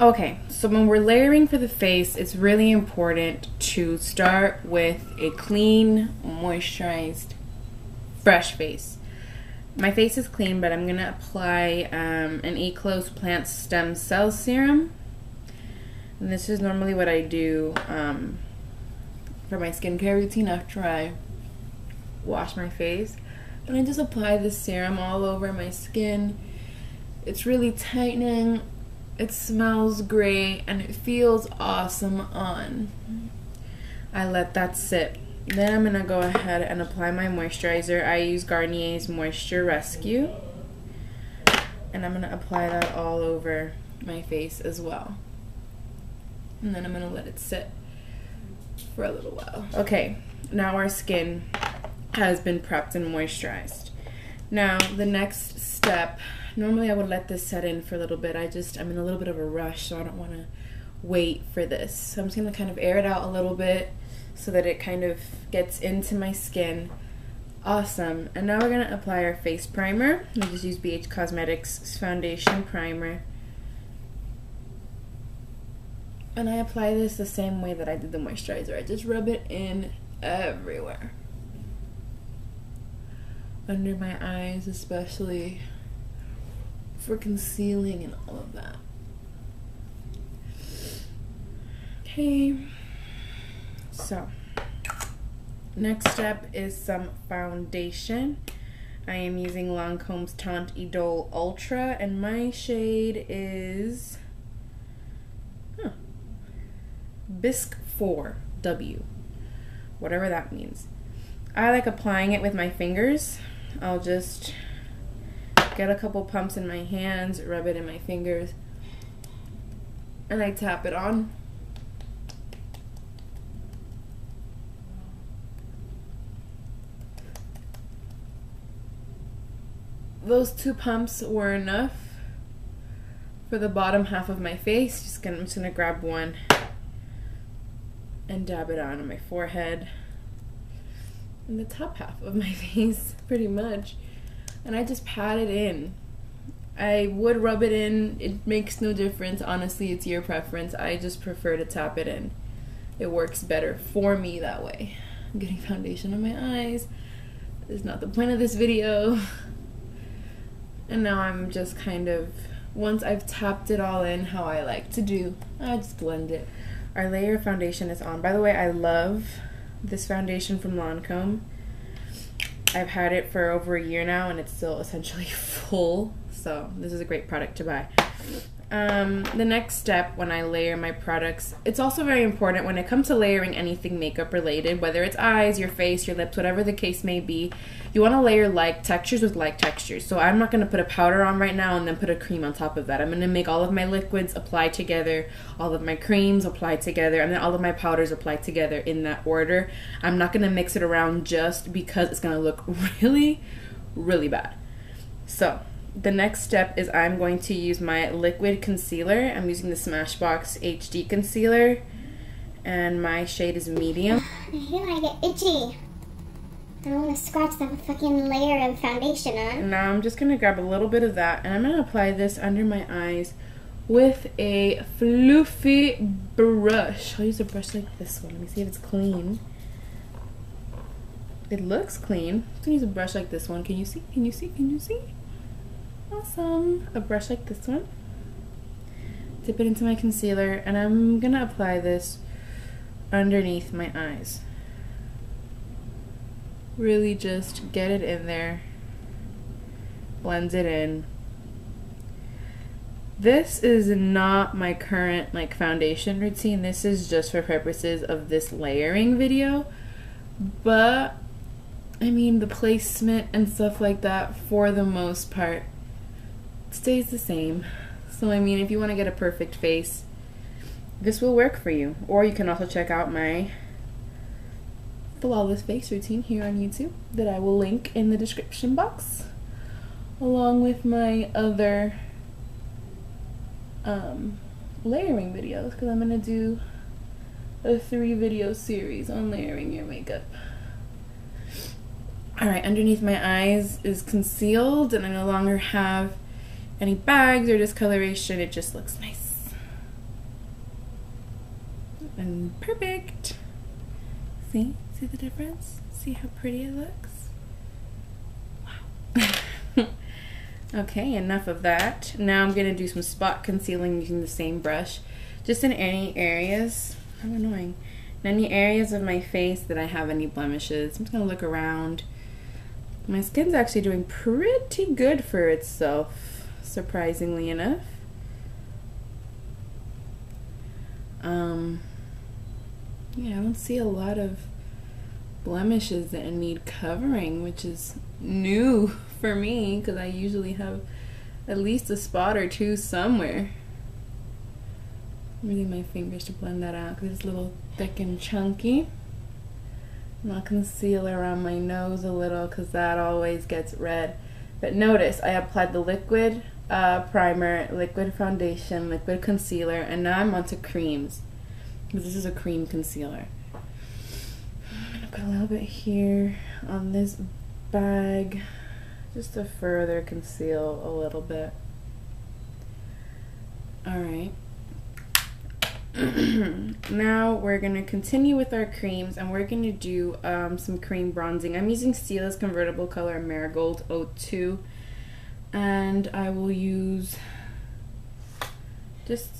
Okay, so when we're layering for the face, it's really important to start with a clean, moisturized, fresh face. My face is clean, but I'm gonna apply an Eclose Plant Stem Cell Serum. And this is normally what I do for my skincare routine after I wash my face. And I just apply this serum all over my skin. It's really tightening. It smells great and it feels awesome on. I let that sit. Then I'm gonna go ahead and apply my moisturizer. I use Garnier's Moisture Rescue. And I'm gonna apply that all over my face as well. And then I'm gonna let it sit for a little while. Okay, now our skin has been prepped and moisturized. Now the next step, normally I would let this set in for a little bit. I'm in a little bit of a rush, so I don't want to wait for this. So I'm just going to kind of air it out a little bit so that it kind of gets into my skin. Awesome. And now we're going to apply our face primer. I just use BH Cosmetics Foundation Primer. And I apply this the same way that I did the moisturizer. I just rub it in everywhere. Under my eyes especially, for concealing and all of that. Okay, so next step is some foundation. I am using Lancome's Teint Idole Ultra, and my shade is Bisque 4W, whatever that means. I like applying it with my fingers. I'll just get a couple pumps in my hands, rub it in my fingers, and I tap it on. Those 2 pumps were enough for the bottom half of my face. I'm just gonna grab one and dab it on my forehead and the top half of my face, pretty much. And I just pat it in. I would rub it in. It makes no difference. Honestly, it's your preference. I just prefer to tap it in. It works better for me that way. I'm getting foundation on my eyes. That's not the point of this video. And now I'm just kind of, once I've tapped it all in how I like to do, I just blend it. Our layer of foundation is on. By the way, I love this foundation from Lancome. I've had it for over a year now and it's still essentially full, so this is a great product to buy. The next step when I layer my products, it's also very important when it comes to layering anything makeup related, whether it's eyes, your face, your lips, whatever the case may be, you want to layer like textures with like textures. So I'm not going to put a powder on right now and then put a cream on top of that. I'm going to make all of my liquids apply together, all of my creams apply together, and then all of my powders apply together in that order. I'm not going to mix it around just because it's going to look really, really bad. So the next step is I'm going to use my liquid concealer. I'm using the Smashbox HD concealer, and my shade is medium. I hate when I get itchy. I don't want to scratch that fucking layer of foundation on. Now I'm just going to grab a little bit of that, and I'm going to apply this under my eyes with a fluffy brush. I'll use a brush like this one. Let me see if it's clean. It looks clean. I'm going to use a brush like this one. Can you see? Can you see? Can you see? Awesome. A brush like this one. Dip it into my concealer, and I'm going to apply this underneath my eyes. Really just get it in there. Blend it in. This is not my current foundation routine. This is just for purposes of this layering video. But I mean, the placement and stuff like that, for the most part, stays the same. So I mean, if you want to get a perfect face, this will work for you. Or you can also check out my flawless face routine here on YouTube that I will link in the description box, along with my other layering videos, because I'm gonna do a 3-video series on layering your makeup. Alright, underneath my eyes is concealed, and I no longer have any bags or discoloration. It just looks nice. And perfect. See the difference? See how pretty it looks? Wow. Okay, enough of that. Now I'm gonna do some spot concealing using the same brush, just in any areas, how annoying, in any areas of my face that I have any blemishes. I'm just gonna look around. My skin's actually doing pretty good for itself, surprisingly enough. Yeah, I don't see a lot of blemishes that need covering, which is new for me because I usually have at least a spot or two somewhere. I'm using my fingers to blend that out because it's a little thick and chunky. I'm gonna conceal around my nose a little because that always gets red. But notice I applied the liquid primer, liquid foundation, liquid concealer, and now I'm onto creams because this is a cream concealer. I'm gonna put a little bit here on this bag just to further conceal a little bit. Alright. Now we're gonna continue with our creams and we're gonna do some cream bronzing. I'm using Stila's convertible color Marigold 02, and I will use just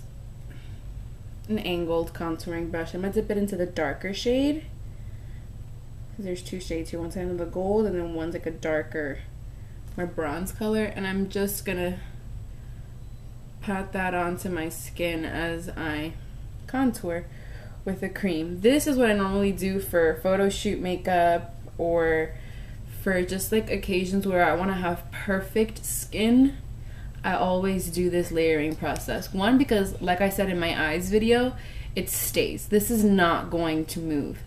an angled contouring brush. I'm gonna dip it into the darker shade because there's two shades here. One's kind of the gold and then one's like a darker, more bronze color, and I'm just gonna pat that onto my skin as I contour with a cream. This is what I normally do for photo shoot makeup or for just like occasions where I want to have perfect skin. I always do this layering process. One, because like I said in my eyes video, it stays. This is not going to move.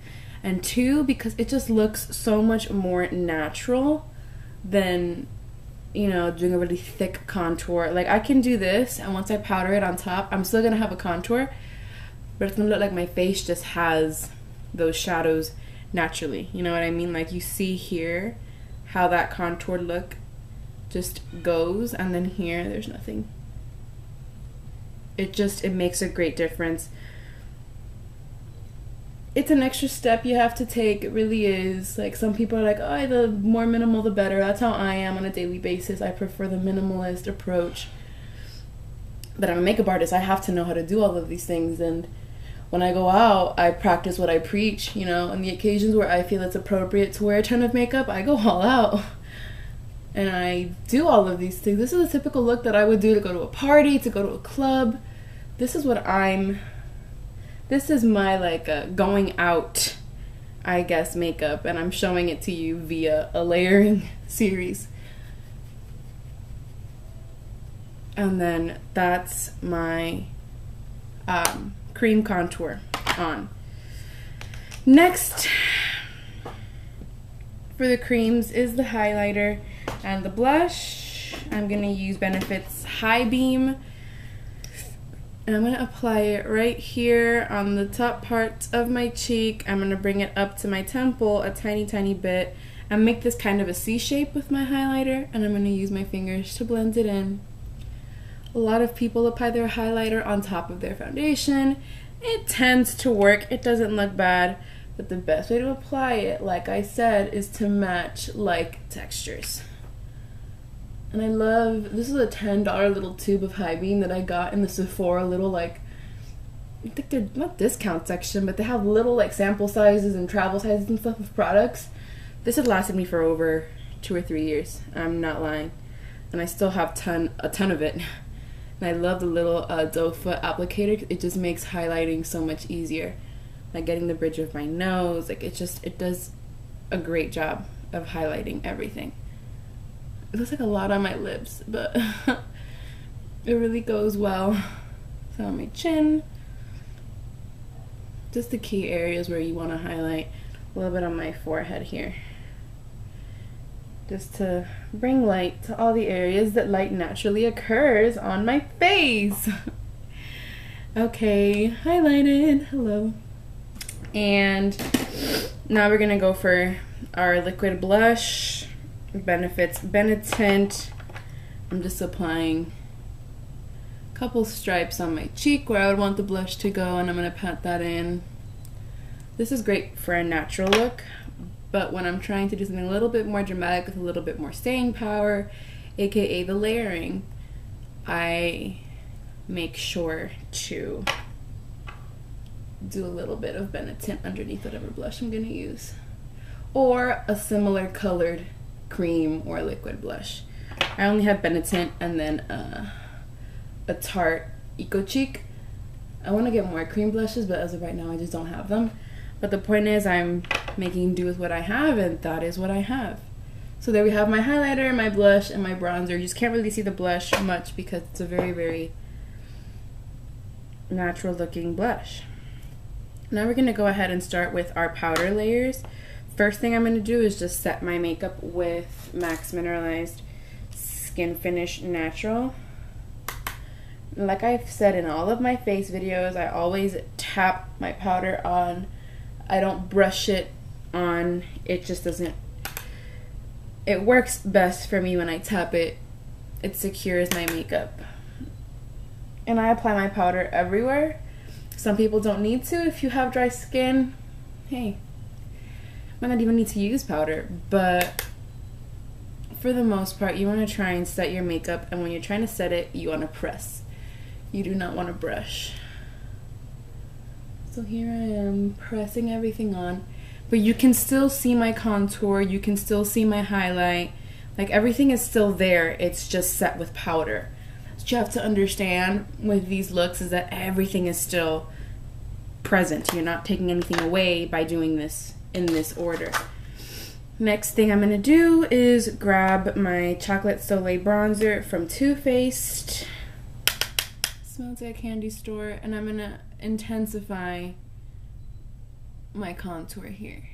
And two, because it just looks so much more natural than, you know, doing a really thick contour. Like I can do this and once I powder it on top, I'm still gonna have a contour, but it's gonna look like my face just has those shadows naturally. You know what I mean? Like you see here how that contour look just goes, and then here there's nothing. It makes a great difference. It's an extra step you have to take. It really is. Like some people are like, oh, the more minimal the better. That's how I am on a daily basis. I prefer the minimalist approach. But I'm a makeup artist. I have to know how to do all of these things, and when I go out, I practice what I preach, you know. On the occasions where I feel it's appropriate to wear a ton of makeup, I go all out. And I do all of these things. This is a typical look that I would do to go to a party, to go to a club. This is my like going out, I guess, makeup, and I'm showing it to you via a layering series. And then that's my cream contour on. Next for the creams is the highlighter and the blush. I'm gonna use Benefit's High Beam, and I'm gonna apply it right here on the top part of my cheek. I'm gonna bring it up to my temple a tiny bit and make this kind of a C shape with my highlighter, and I'm gonna use my fingers to blend it in. A lot of people apply their highlighter on top of their foundation. It tends to work. It doesn't look bad, but the best way to apply it, like I said, is to match like textures. And I love, this is a $10 little tube of High Beam that I got in the Sephora little, like, I think they're not discount section, but they have little like sample sizes and travel sizes and stuff of products. This had lasted me for over 2 or 3 years. I'm not lying. And I still have a ton of it. And I love the little doe foot applicator. It just makes highlighting so much easier. Like getting the bridge of my nose, like it does a great job of highlighting everything. It looks like a lot on my lips, but it really goes well. So on my chin, just the key areas where you want to highlight. A little bit on my forehead here, just to bring light to all the areas that light naturally occurs on my face. Okay, highlighted, hello. And now we're gonna go for our liquid blush, Benefit's Benetint. I'm just applying couple stripes on my cheek where I would want the blush to go, and I'm going to pat that in. This is great for a natural look, but when I'm trying to do something a little bit more dramatic with a little bit more staying power, aka the layering, I make sure to do a little bit of Benetint underneath whatever blush I'm going to use, or a similar colored cream or liquid blush. I only have Benetint and then a Tarte Eco Cheek. I want to get more cream blushes, but as of right now I just don't have them. But the point is, I'm making do with what I have, and that is what I have. So there we have my highlighter, my blush, and my bronzer. You just can't really see the blush much because it's a very, very natural looking blush. Now we're going to go ahead and start with our powder layers. First thing I'm going to do is just set my makeup with MAC Mineralized Skin Finish Natural. Like I've said in all of my face videos, I always tap my powder on. I don't brush it on. It just doesn't, it works best for me when I tap it. It secures my makeup. And I apply my powder everywhere. Some people don't need to. If you have dry skin, hey, might not even need to use powder, but for the most part, you want to try and set your makeup, and when you're trying to set it, you want to press. You do not want to brush. So here I am pressing everything on, but you can still see my contour, you can still see my highlight, like everything is still there, it's just set with powder. What you have to understand with these looks is that everything is still present. You're not taking anything away by doing this in this order. Next thing I'm going to do is grab my Chocolate Soleil bronzer from Too Faced. Smells like a candy store, and I'm going to intensify my contour here.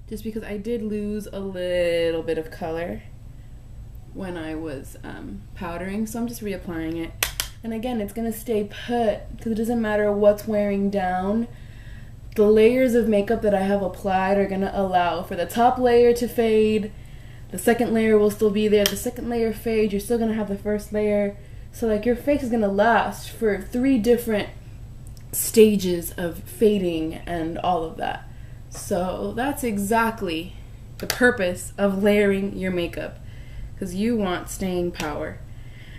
Just because I did lose a little bit of color when I was powdering, so I'm just reapplying it. And again, it's going to stay put because it doesn't matter what's wearing down. The layers of makeup that I have applied are going to allow for the top layer to fade. The second layer will still be there. The second layer fades. You're still going to have the first layer. So like your face is going to last for 3 different stages of fading and all of that. So that's exactly the purpose of layering your makeup, because you want staying power.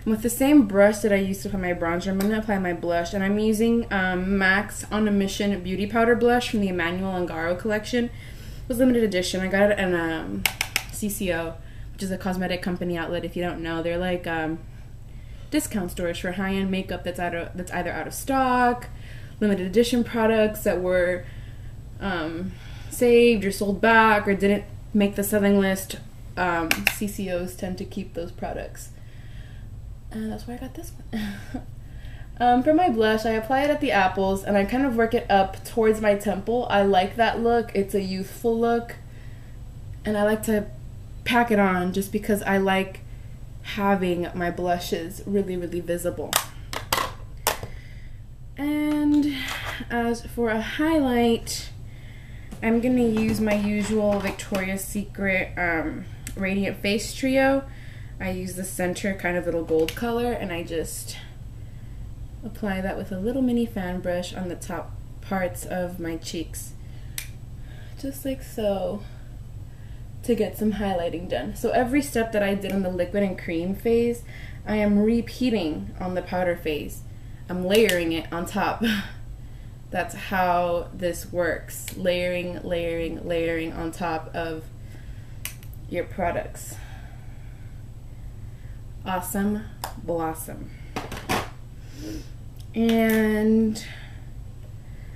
And with the same brush that I used to apply my bronzer, I'm going to apply my blush, and I'm using MAC's On a Mission Beauty Powder Blush from the Emmanuel Ungaro collection. It was limited edition. I got it in CCO, which is a cosmetic company outlet. If you don't know, they're like discount stores for high-end makeup that's either out of stock, limited edition products that were saved or sold back or didn't make the selling list. CCOs tend to keep those products. And that's why I got this one. For my blush, I apply it at the apples, and I kind of work it up towards my temple. I like that look. It's a youthful look. And I like to pack it on just because I like having my blushes really, really visible. And as for a highlight, I'm going to use my usual Victoria's Secret Radiant Face Trio. I use the center kind of little gold color, and I just apply that with a little mini fan brush on the top parts of my cheeks. Just like so, to get some highlighting done. So every step that I did on the liquid and cream phase, I am repeating on the powder phase. I'm layering it on top. That's how this works. Layering, layering, layering on top of your products. Awesome Blossom. And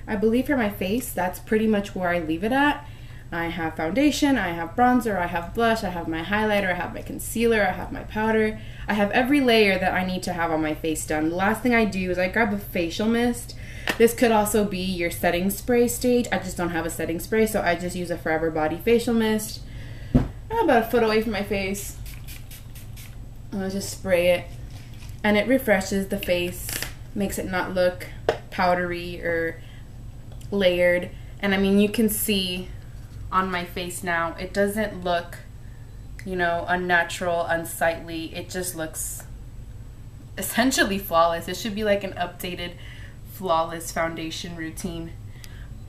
I believe for my face, that's pretty much where I leave it at. I have foundation, I have bronzer, I have blush, I have my highlighter, I have my concealer, I have my powder. I have every layer that I need to have on my face done. The last thing I do is I grab a facial mist. This could also be your setting spray stage. I just don't have a setting spray, so I just use a Forever Body facial mist. I'm about a foot away from my face. I'll just spray it, and it refreshes the face, makes it not look powdery or layered. And I mean, you can see on my face now, it doesn't look, you know, unnatural, unsightly. It just looks essentially flawless. It should be like an updated flawless foundation routine.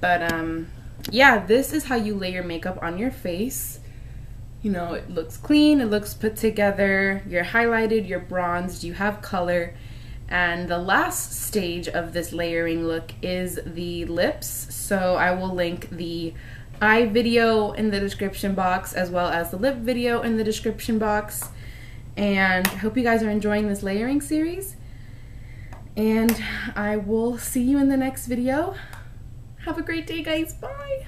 But yeah, this is how you lay your makeup on your face. You know, it looks clean, it looks put together, you're highlighted, you're bronzed, you have color. And the last stage of this layering look is the lips. So I will link the eye video in the description box as well as the lip video in the description box. And I hope you guys are enjoying this layering series. And I will see you in the next video. Have a great day, guys. Bye.